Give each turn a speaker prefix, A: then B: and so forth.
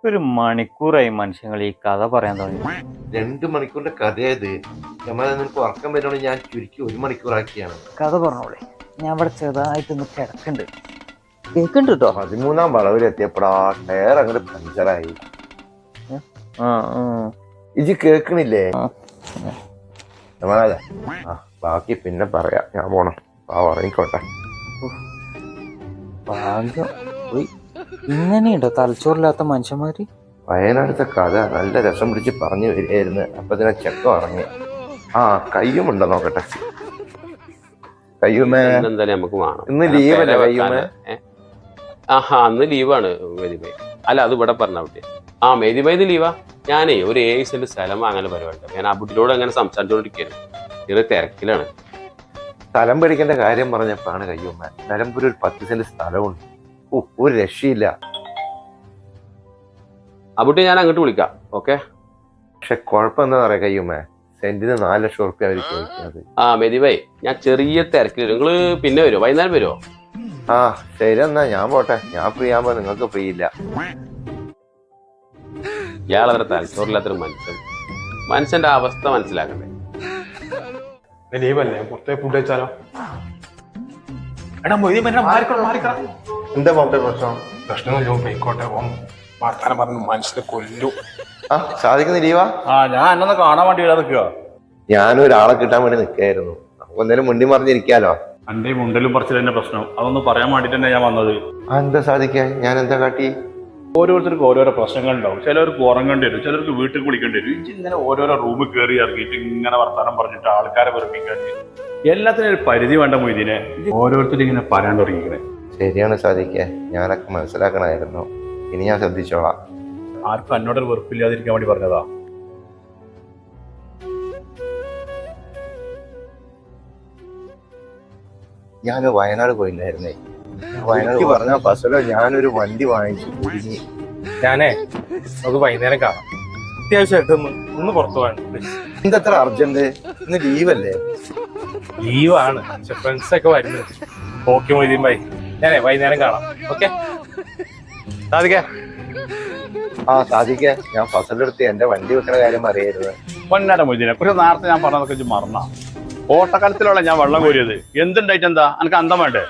A: ഒരു മണിക്കൂറായി മനുഷ്യങ്ങൾ ഈ കഥ പറയാൻ തുടങ്ങി.
B: 2 മണിക്കൂറിന്റെ കഥയത്. നിനക്ക് ഉറക്കം വരുന്നത് ഞാൻ ചുരുക്കി 1 മണിക്കൂറാക്കിയാണ്.
A: കഥ പറഞ്ഞോളെ, ഞാൻ ഇവിടെ ചെറുതായിട്ടൊന്ന് കിടക്കുന്നുണ്ട്. കേക്കുണ്ട് കേട്ടോ.
B: 13-ാം വളവിലെത്തിയപ്പോഴാ ടയർ അങ്ങോട്ട് പഞ്ചറായി. ഇജ് കേക്കണില്ലേ? ബാക്കി പിന്നെ പറയാം. ഞാൻ പോണം. ഉറങ്ങിക്കോട്ടെ.
A: ഭാഗ്യം പോയി. ഇങ്ങനെയുണ്ടോ തലച്ചോറില്ലാത്ത മനുഷ്യന്മാര്?
B: വയനാടത്തെ കഥ നല്ല രസം പിടിച്ച് പറഞ്ഞു വരികയായിരുന്നു. അപ്പൊ ഇതിനെ ചെക്കം ഇറങ്ങി. കയ്യുമുണ്ടോ നോക്കട്ടെ. കയ്യുമേ
C: നമുക്ക് വേണം.
B: ഇന്ന് ലീവല്ലേ കയ്യുമേ?
C: അന്ന് ലീവാണ് മേദിബായ്. അല്ല, അത് ഇവിടെ പറഞ്ഞ കുട്ടി. മേദിബായ് ഇത് ലീവാ. ഞാനേ ഒരു 7 സെന്റ് സ്ഥലം വാങ്ങാൻ പരിപാടി. ഞാൻ ആ കുട്ടിയോട് അങ്ങനെ സംസാരിച്ചോണ്ടിരിക്കുന്നു. ഇത് തിരക്കിലാണ്.
B: സ്ഥലം പേടിക്കേണ്ട കാര്യം പറഞ്ഞപ്പോഴാണ് കയ്യുമ്മ, നിലമ്പൂർ ഒരു 10 സെന്റ് സ്ഥലമുണ്ട്. ഒരു രക്ഷയില്ല.
C: ആ കുട്ടി ഞാൻ അങ്ങോട്ട് വിളിക്കാം. ഓക്കെ.
B: പക്ഷെ കുഴപ്പം എന്താ പറയാ കയ്യുമ്മ, സെന്റിന് 4 ലക്ഷം റുപ്യ അവർ ചോദിക്കുന്നത്.
C: മേദിബായ്, ഞാൻ ചെറിയ തിരക്കിൽ. നിങ്ങള് പിന്നെ വരുമോ? വൈകുന്നേരം വരുമോ?
B: ശരി എന്നാ ഞാൻ പോട്ടെ. ഞാൻ ഫ്രീ ആകുമ്പോ നിങ്ങൾക്ക് ഫ്രീ ഇല്ല.
C: ഇയാളത്ര തലച്ചോറില്ലാത്തൊരു മനുഷ്യന്റെ അവസ്ഥ മനസ്സിലാക്കണ്ടേ?
D: ലീവല്ലേ, പുറത്തെ ഫുഡ് വെച്ചാലോ?
B: എന്താ മോട്ടെ പ്രശ്നം?
D: പ്രശ്നമല്ലോ, പോയിക്കോട്ടെ. വർത്താനം പറഞ്ഞു മനുഷ്യരെ കൊല്ലു.
B: സാധിക്കുന്ന ലീവാ?
D: ഞാൻ എന്നൊന്ന് കാണാൻ വേണ്ടി വരാൻ നിൽക്കുക.
B: ഞാനും ഒരാളെ കിട്ടാൻ വേണ്ടി നിൽക്കായിരുന്നു. ഒന്നേലും മുണ്ടി മറിഞ്ഞിരിക്കാലോ.
D: എന്റെ മുണ്ടലും പറിച്ചിൽ തന്നെ പ്രശ്നം. അതൊന്ന് പറയാൻ വേണ്ടിട്ട് തന്നെ ഞാൻ വന്നത്.
B: എന്താ സാധിക്കാൻ? ഞാൻ എന്താ കാട്ടി?
D: ഓരോരുത്തർക്കും ഓരോരോ പ്രശ്നങ്ങൾ ഉണ്ടാവും. ചിലർക്ക് ഉറങ്ങേണ്ടി വരും, ചിലർക്ക് വീട്ടിൽ കുളിക്കേണ്ടി വരും. ഇങ്ങനെ ഓരോരോ റൂമിൽ കയറി ഇറങ്ങിയിട്ട് ഇങ്ങനെ വർത്താനം പറഞ്ഞിട്ട് ആൾക്കാരെ വെറുപ്പിക്കാണ്ട് എല്ലാത്തിനും ഒരു പരിധി വേണ്ട മൊയ്തീനെ. ഓരോരുത്തരും ഇങ്ങനെ പറയാൻ തുടങ്ങിക്കണേ.
B: ശരിയാണ് സാധിക്കാൻ, ഞാനൊക്കെ മനസ്സിലാക്കണമായിരുന്നു. ഇനി ഞാൻ ശ്രദ്ധിച്ചോളാം.
D: ആർക്കും എന്നോടൊരു വെറുപ്പില്ലാതിരിക്കാൻ വേണ്ടി പറഞ്ഞതാ.
B: ഞാൻ വയനാട് പോയില്ലായിരുന്നേ. വയനാട് പറഞ്ഞ ബസ്സിലോ ഞാനൊരു വണ്ടി വാങ്ങിച്ചു കുടുങ്ങി.
D: ഞാനേ നമുക്ക് വൈകുന്നേരം കാണാം. അത്യാവശ്യമായിട്ടൊന്ന് പുറത്തു പോകാൻ.
B: എന്തത്ര അർജന്റ്? ഇന്ന് ലീവല്ലേ?
D: ലീവാണ്, പക്ഷെ ഫ്രണ്ട്സ് ഒക്കെ വരുന്നത്. ഓക്കെ മൊയ്തീൻ ഭായി, ഞാനേ വൈകുന്നേരം കാണാം. ഓക്കെ സാധിക്കേ?
B: സാധിക്കേ, ഞാൻ ഫസലെടുത്ത് എന്റെ വണ്ടി വെക്കണ കാര്യം അറിയായിരുന്നു.
D: പൊന്നാര മൊയ്തീനെ, കുറച്ച് നേരത്തെ ഞാൻ പറഞ്ഞതൊക്കെ മറന്ന ഓട്ടക്കാലത്തിലുള്ള ഞാൻ വെള്ളം കോരിയത്. എന്തുണ്ടായിട്ട് എന്താ? എനിക്ക് അന്തം വേണ്ടേ?